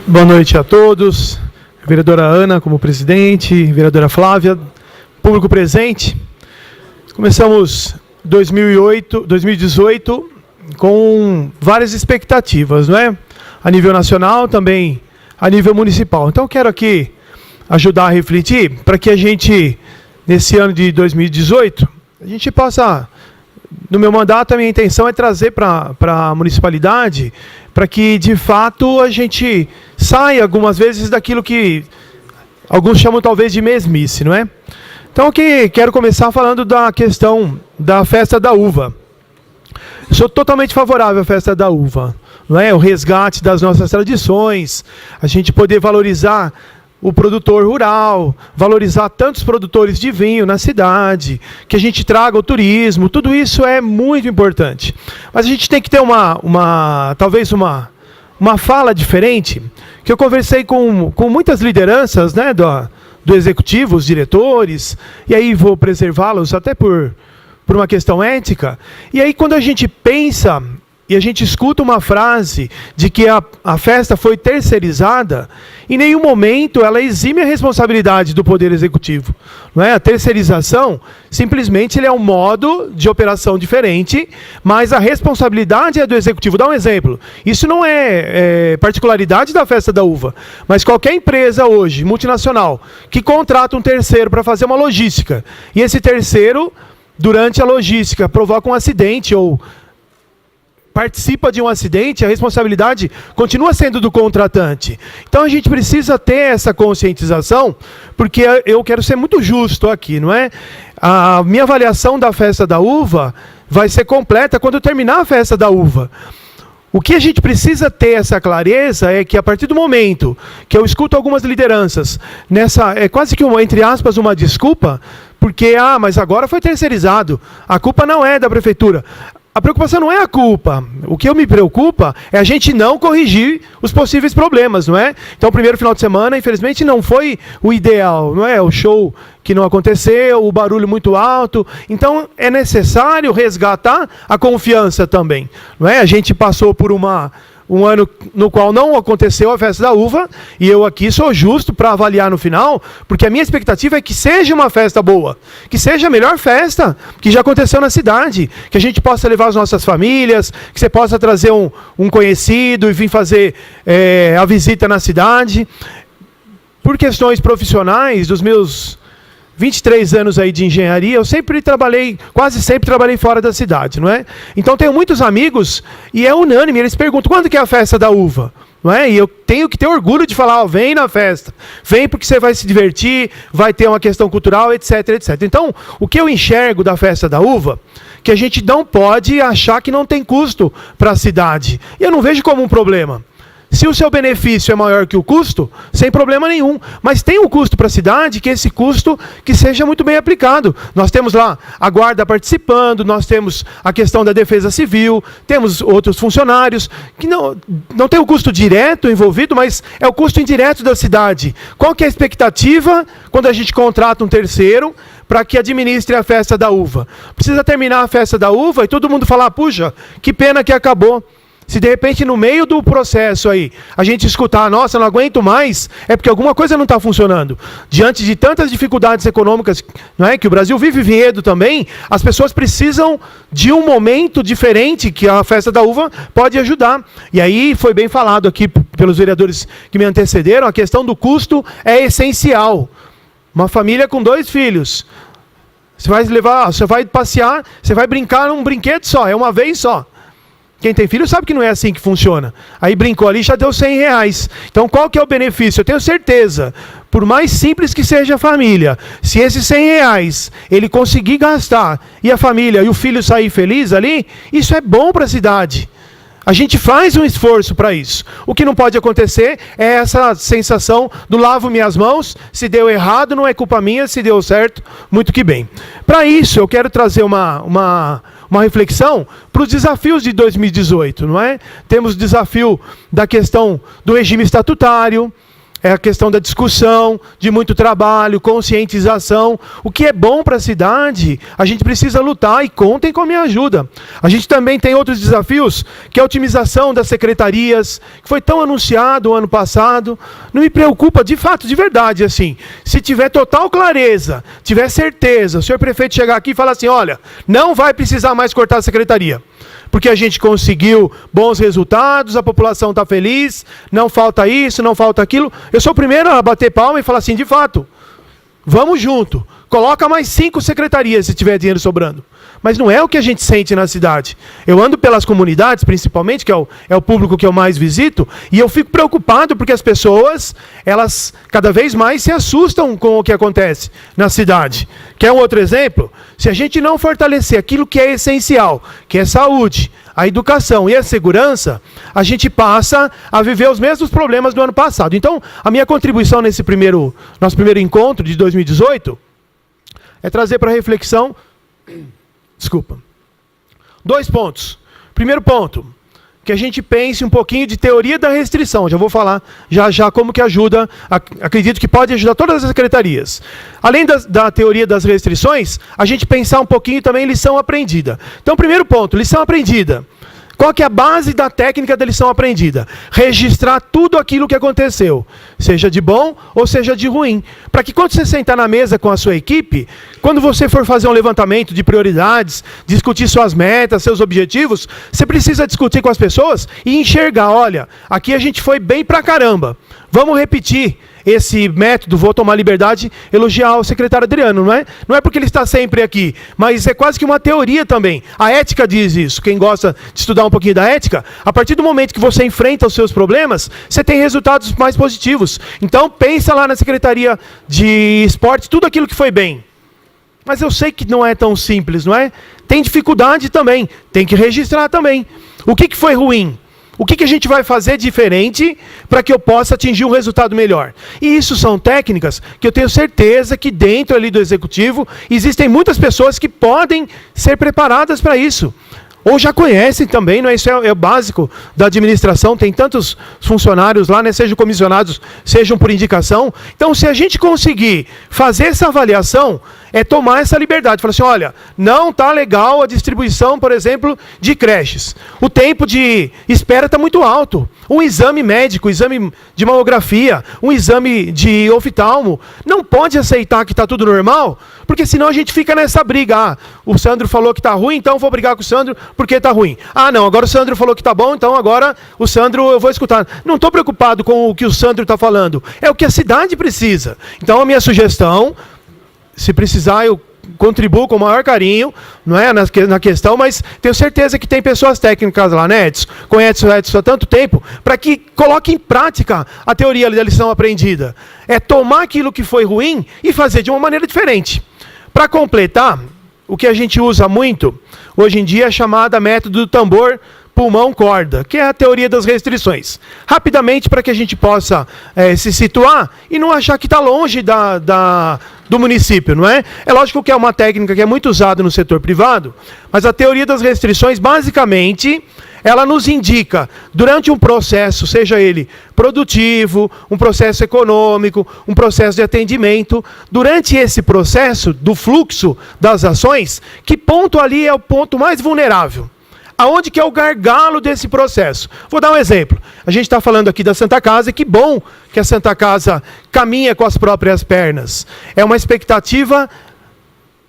Boa noite a todos, vereadora Ana como presidente, vereadora Flávia, público presente. Começamos 2018 com várias expectativas, não é? A nível nacional, também a nível municipal. Então eu quero aqui ajudar a refletir para que a gente, nesse ano de 2018, a gente possa, no meu mandato, a minha intenção é trazer para a municipalidade, para que, de fato, a gente saia, algumas vezes, daquilo que alguns chamam, talvez, de mesmice, não é? Então, aqui, quero começar falando da questão da festa da uva. Eu sou totalmente favorável à festa da uva, não é? O resgate das nossas tradições, a gente poder valorizar o produtor rural, valorizar tantos produtores de vinho na cidade, que a gente traga o turismo, tudo isso é muito importante. Mas a gente tem que ter talvez uma fala diferente, que eu conversei com muitas lideranças, né, do executivo, os diretores, e aí vou preservá-los até por uma questão ética. E aí quando a gente pensa e a gente escuta uma frase de que a festa foi terceirizada, em nenhum momento ela exime a responsabilidade do Poder Executivo. Não é? A terceirização, simplesmente, ele é um modo de operação diferente, mas a responsabilidade é do Executivo. Dá um exemplo. Isso não é particularidade da festa da uva, mas qualquer empresa hoje, multinacional, que contrata um terceiro para fazer uma logística, e esse terceiro, durante a logística, provoca um acidente ou participa de um acidente, a responsabilidade continua sendo do contratante. Então a gente precisa ter essa conscientização, porque eu quero ser muito justo aqui, não é? A minha avaliação da festa da uva vai ser completa quando eu terminar a festa da uva. O que a gente precisa ter essa clareza é que, a partir do momento que eu escuto algumas lideranças, é quase que, entre aspas, uma desculpa, porque, mas agora foi terceirizado, a culpa não é da prefeitura. A preocupação não é a culpa. O que me preocupa é a gente não corrigir os possíveis problemas, não é? Então, o primeiro final de semana, infelizmente, não foi o ideal, não é? O show que não aconteceu, o barulho muito alto. Então, é necessário resgatar a confiança também, não é? A gente passou por um ano no qual não aconteceu a festa da uva, e eu aqui sou justo para avaliar no final, porque a minha expectativa é que seja uma festa boa, que seja a melhor festa que já aconteceu na cidade, que a gente possa levar as nossas famílias, que você possa trazer um conhecido e vir fazer a visita na cidade. Por questões profissionais, dos meus 23 anos aí de engenharia, eu quase sempre trabalhei fora da cidade, não é? Então tenho muitos amigos e é unânime, eles perguntam, quando que é a festa da uva? Não é? E eu tenho que ter orgulho de falar, vem na festa, vem porque você vai se divertir, vai ter uma questão cultural, etc, etc. Então, o que eu enxergo da festa da uva, que a gente não pode achar que não tem custo para a cidade. E eu não vejo como um problema. Se o seu benefício é maior que o custo, sem problema nenhum. Mas tem um custo para a cidade, que esse custo que seja muito bem aplicado. Nós temos lá a guarda participando, nós temos a questão da defesa civil, temos outros funcionários, que não tem o custo direto envolvido, mas é o custo indireto da cidade. Qual que é a expectativa quando a gente contrata um terceiro para que administre a festa da uva? Precisa terminar a festa da uva e todo mundo falar, puxa, que pena que acabou. Se de repente no meio do processo aí a gente escutar, nossa, não aguento mais, é porque alguma coisa não está funcionando. Diante de tantas dificuldades econômicas, não é, que o Brasil vive, Vinhedo também, as pessoas precisam de um momento diferente que a festa da uva pode ajudar. E aí foi bem falado aqui pelos vereadores que me antecederam, a questão do custo é essencial. Uma família com 2 filhos, você vai passear, você vai brincar num brinquedo só, é uma vez só. Quem tem filho sabe que não é assim que funciona. Aí brincou ali, já deu R$100. Então qual que é o benefício? Eu tenho certeza, por mais simples que seja a família, se esses R$100 ele conseguir gastar, e a família e o filho sair feliz ali, isso é bom para a cidade. A gente faz um esforço para isso. O que não pode acontecer é essa sensação do lavo minhas mãos, se deu errado não é culpa minha, se deu certo, muito que bem. Para isso eu quero trazer uma reflexão para os desafios de 2018, não é? Temos o desafio da questão do regime estatutário, É a questão da discussão, de muito trabalho, conscientização. O que é bom para a cidade, a gente precisa lutar e contem com a minha ajuda. A gente também tem outros desafios, que é a otimização das secretarias, que foi tão anunciado o ano passado. Não me preocupa, de fato, de verdade, assim. Se tiver total clareza, tiver certeza, o senhor prefeito chegar aqui e falar assim, olha, não vai precisar mais cortar a secretaria. Porque a gente conseguiu bons resultados, a população está feliz, não falta isso, não falta aquilo. Eu sou o primeiro a bater palma e falar assim, de fato, vamos junto. Coloca mais 5 secretarias se tiver dinheiro sobrando. Mas não é o que a gente sente na cidade. Eu ando pelas comunidades, principalmente, que é o público que eu mais visito, e eu fico preocupado porque as pessoas, elas cada vez mais se assustam com o que acontece na cidade. Quer um outro exemplo? Se a gente não fortalecer aquilo que é essencial, que é saúde, a educação e a segurança, a gente passa a viver os mesmos problemas do ano passado. Então, a minha contribuição nesse nosso primeiro encontro de 2018 é trazer para reflexão, 2 pontos. Primeiro ponto, que a gente pense um pouquinho de teoria da restrição. Já vou falar já como que ajuda, acredito que pode ajudar todas as secretarias. Além da teoria das restrições, a gente pensar um pouquinho também em lição aprendida. Então, primeiro ponto, lição aprendida. Qual que é a base da técnica da lição aprendida? Registrar tudo aquilo que aconteceu, seja de bom ou seja de ruim. Para que quando você sentar na mesa com a sua equipe, quando você for fazer um levantamento de prioridades, discutir suas metas, seus objetivos, você precisa discutir com as pessoas e enxergar, olha, aqui a gente foi bem pra caramba, vamos repetir esse método, vou tomar liberdade, elogiar o secretário Adriano, não é? Não é porque ele está sempre aqui, mas é quase que uma teoria também. A ética diz isso. Quem gosta de estudar um pouquinho da ética, a partir do momento que você enfrenta os seus problemas, você tem resultados mais positivos. Então, pensa lá na Secretaria de Esportes, tudo aquilo que foi bem. Mas eu sei que não é tão simples, não é? Tem dificuldade também, tem que registrar também. O que foi ruim? O que a gente vai fazer diferente para que eu possa atingir um resultado melhor? E isso são técnicas que eu tenho certeza que dentro ali do executivo existem muitas pessoas que podem ser preparadas para isso. Ou já conhecem também, não é? Isso é o básico da administração, tem tantos funcionários lá, né? Sejam comissionados, sejam por indicação. Então, se a gente conseguir fazer essa avaliação, é tomar essa liberdade. Falar assim, olha, não está legal a distribuição, por exemplo, de creches. O tempo de espera está muito alto. Um exame médico, um exame de mamografia, um exame de oftalmo, não pode aceitar que está tudo normal, porque senão a gente fica nessa briga. Ah, o Sandro falou que está ruim, então vou brigar com o Sandro porque está ruim. Ah, não, agora o Sandro falou que está bom, então agora o Sandro eu vou escutar. Não estou preocupado com o que o Sandro está falando, é o que a cidade precisa. Então a minha sugestão, se precisar, eu contribuo com o maior carinho, não é, na questão, mas tenho certeza que tem pessoas técnicas lá, né, Edson? Conhece o Edson há tanto tempo, para que coloque em prática a teoria da lição aprendida. É tomar aquilo que foi ruim e fazer de uma maneira diferente. Para completar, o que a gente usa muito, hoje em dia, é chamada método do tambor, pulmão, corda, que é a teoria das restrições. Rapidamente, para que a gente possa se situar e não achar que está longe do município, não é? É lógico que é uma técnica que é muito usada no setor privado, mas a teoria das restrições, basicamente, ela nos indica, durante um processo, seja ele produtivo, um processo econômico, um processo de atendimento, durante esse processo do fluxo das ações, que ponto ali é o ponto mais vulnerável? Aonde que é o gargalo desse processo? Vou dar um exemplo. A gente está falando aqui da Santa Casa, e que bom que a Santa Casa caminha com as próprias pernas. É uma expectativa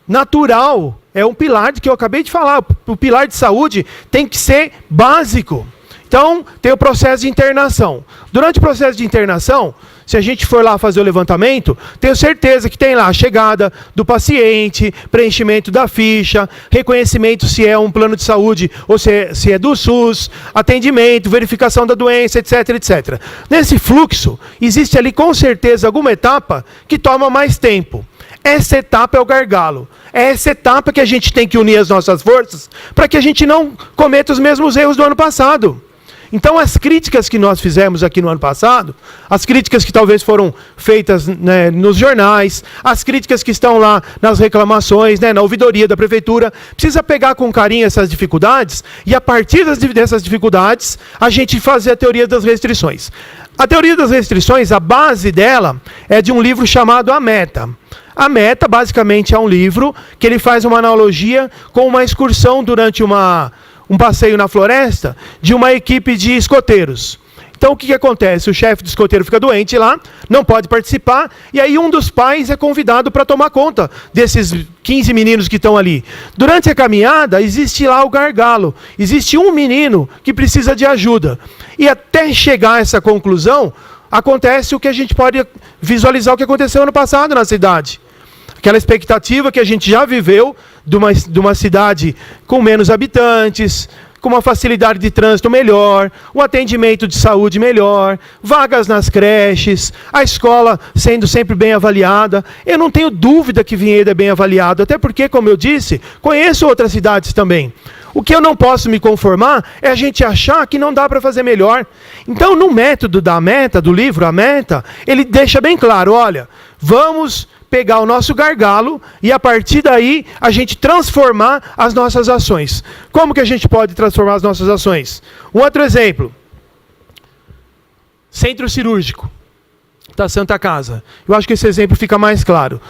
natural, é um pilar que eu acabei de falar. O pilar de saúde tem que ser básico. Então, tem o processo de internação. Durante o processo de internação, se a gente for lá fazer o levantamento, tenho certeza que tem lá a chegada do paciente, preenchimento da ficha, reconhecimento se é um plano de saúde ou se é do SUS, atendimento, verificação da doença, etc, etc. Nesse fluxo, existe ali com certeza alguma etapa que toma mais tempo. Essa etapa é o gargalo. É essa etapa que a gente tem que unir as nossas forças para que a gente não cometa os mesmos erros do ano passado. Então, as críticas que nós fizemos aqui no ano passado, as críticas que talvez foram feitas, né, nos jornais, as críticas que estão lá nas reclamações, né, na ouvidoria da prefeitura, precisa pegar com carinho essas dificuldades e, a partir dessas dificuldades, a gente fazer a teoria das restrições. A teoria das restrições, a base dela é de um livro chamado A Meta. A Meta, basicamente, é um livro que ele faz uma analogia com uma excursão durante um passeio na floresta de uma equipe de escoteiros. Então, o que acontece? O chefe do escoteiro fica doente lá, não pode participar, e aí um dos pais é convidado para tomar conta desses 15 meninos que estão ali. Durante a caminhada, existe lá o gargalo. Existe um menino que precisa de ajuda. E até chegar a essa conclusão, acontece o que a gente pode visualizar o que aconteceu ano passado na cidade. Aquela expectativa que a gente já viveu de uma cidade com menos habitantes, com uma facilidade de trânsito melhor, um atendimento de saúde melhor, vagas nas creches, a escola sendo sempre bem avaliada. Eu não tenho dúvida que Vinhedo é bem avaliado, até porque, como eu disse, conheço outras cidades também. O que eu não posso me conformar é a gente achar que não dá para fazer melhor. Então, no método da Meta, do livro A Meta, ele deixa bem claro, olha, vamos pegar o nosso gargalo e, a partir daí, a gente transformar as nossas ações. Como que a gente pode transformar as nossas ações? Um outro exemplo. Centro cirúrgico da Santa Casa. Eu acho que esse exemplo fica mais claro.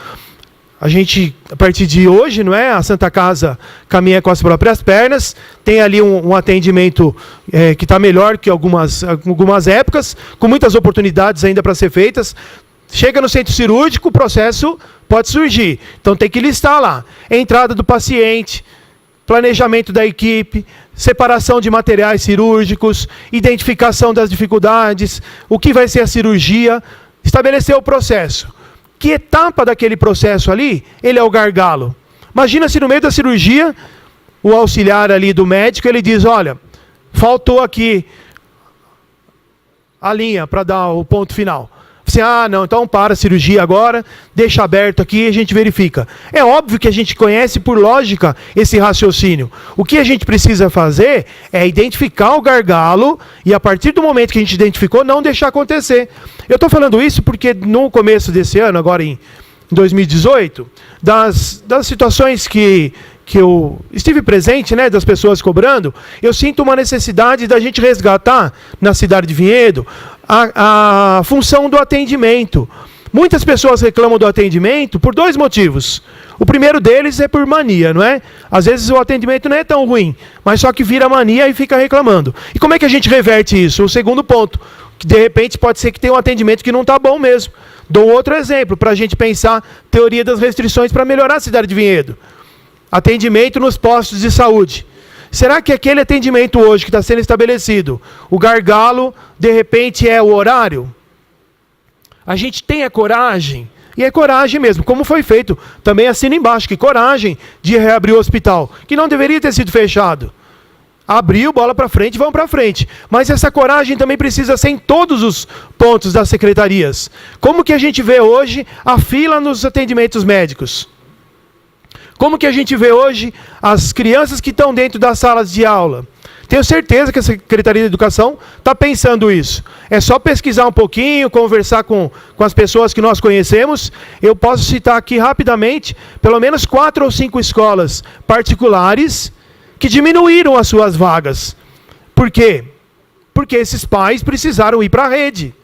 A gente, a partir de hoje, não é? A Santa Casa caminha com as próprias pernas, tem ali um atendimento que está melhor que algumas épocas, com muitas oportunidades ainda para ser feitas. Chega no centro cirúrgico, o processo pode surgir. Então tem que listar lá. Entrada do paciente, planejamento da equipe, separação de materiais cirúrgicos, identificação das dificuldades, o que vai ser a cirurgia, estabelecer o processo. Que etapa daquele processo ali, ele é o gargalo? Imagina se no meio da cirurgia, o auxiliar ali do médico, ele diz, olha, faltou aqui a linha para dar o ponto final. Assim, não, então para a cirurgia agora, deixa aberto aqui e a gente verifica. É óbvio que a gente conhece por lógica esse raciocínio. O que a gente precisa fazer é identificar o gargalo e, a partir do momento que a gente identificou, não deixar acontecer. Eu estou falando isso porque no começo desse ano, agora em 2018, das situações que eu estive presente, né, das pessoas cobrando, eu sinto uma necessidade da gente resgatar na cidade de Vinhedo a função do atendimento. Muitas pessoas reclamam do atendimento por dois motivos. O primeiro deles é por mania, não é? Às vezes o atendimento não é tão ruim, mas só que vira mania e fica reclamando. E como é que a gente reverte isso? O segundo ponto, que de repente pode ser que tenha um atendimento que não está bom mesmo. Dou outro exemplo para a gente pensar teoria das restrições para melhorar a cidade de Vinhedo. Atendimento nos postos de saúde. Será que aquele atendimento hoje que está sendo estabelecido, o gargalo, de repente é o horário? A gente tem a coragem, e é coragem mesmo, como foi feito, também assina embaixo, que coragem de reabrir o hospital, que não deveria ter sido fechado. Abriu, bola para frente, vamos para frente. Mas essa coragem também precisa ser em todos os pontos das secretarias. Como que a gente vê hoje a fila nos atendimentos médicos? Como que a gente vê hoje as crianças que estão dentro das salas de aula? Tenho certeza que a Secretaria de Educação está pensando isso. É só pesquisar um pouquinho, conversar com as pessoas que nós conhecemos. Eu posso citar aqui rapidamente, pelo menos 4 ou 5 escolas particulares que diminuíram as suas vagas. Por quê? Porque esses pais precisaram ir para a rede.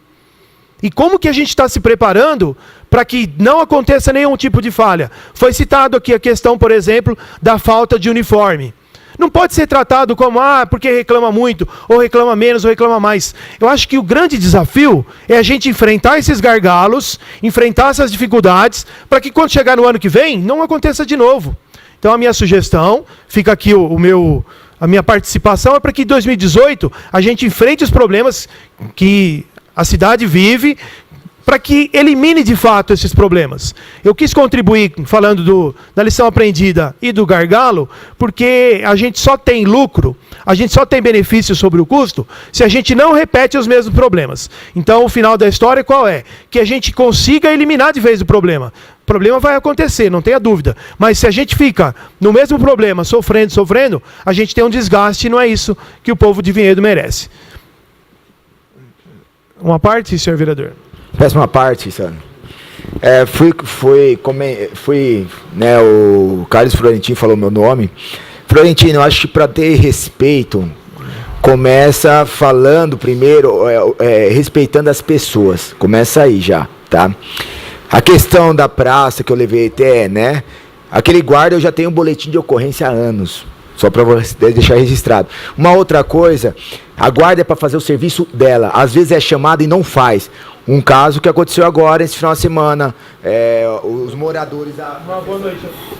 E como que a gente está se preparando para que não aconteça nenhum tipo de falha? Foi citado aqui a questão, por exemplo, da falta de uniforme. Não pode ser tratado como, porque reclama muito, ou reclama menos, ou reclama mais. Eu acho que o grande desafio é a gente enfrentar esses gargalos, enfrentar essas dificuldades, para que quando chegar no ano que vem, não aconteça de novo. Então a minha sugestão, fica aqui a minha participação, é para que em 2018 a gente enfrente os problemas que a cidade vive, para que elimine de fato esses problemas. Eu quis contribuir falando da lição aprendida e do gargalo, porque a gente só tem lucro, a gente só tem benefício sobre o custo, se a gente não repete os mesmos problemas. Então o final da história qual é? Que a gente consiga eliminar de vez o problema. O problema vai acontecer, não tenha dúvida. Mas se a gente fica no mesmo problema, sofrendo, a gente tem um desgaste e não é isso que o povo de Vinhedo merece. Uma parte, senhor vereador? Péssima parte, senhor. O Carlos Florentino falou meu nome. Florentino, eu acho que para ter respeito começa falando primeiro, respeitando as pessoas. Começa aí já, tá? A questão da praça que eu levei até, né? Aquele guarda eu já tenho um boletim de ocorrência há anos. Só para você deixar registrado. Uma outra coisa, a guarda é para fazer o serviço dela. Às vezes é chamada e não faz. Um caso que aconteceu agora, esse final de semana. Os moradores... Uma boa noite.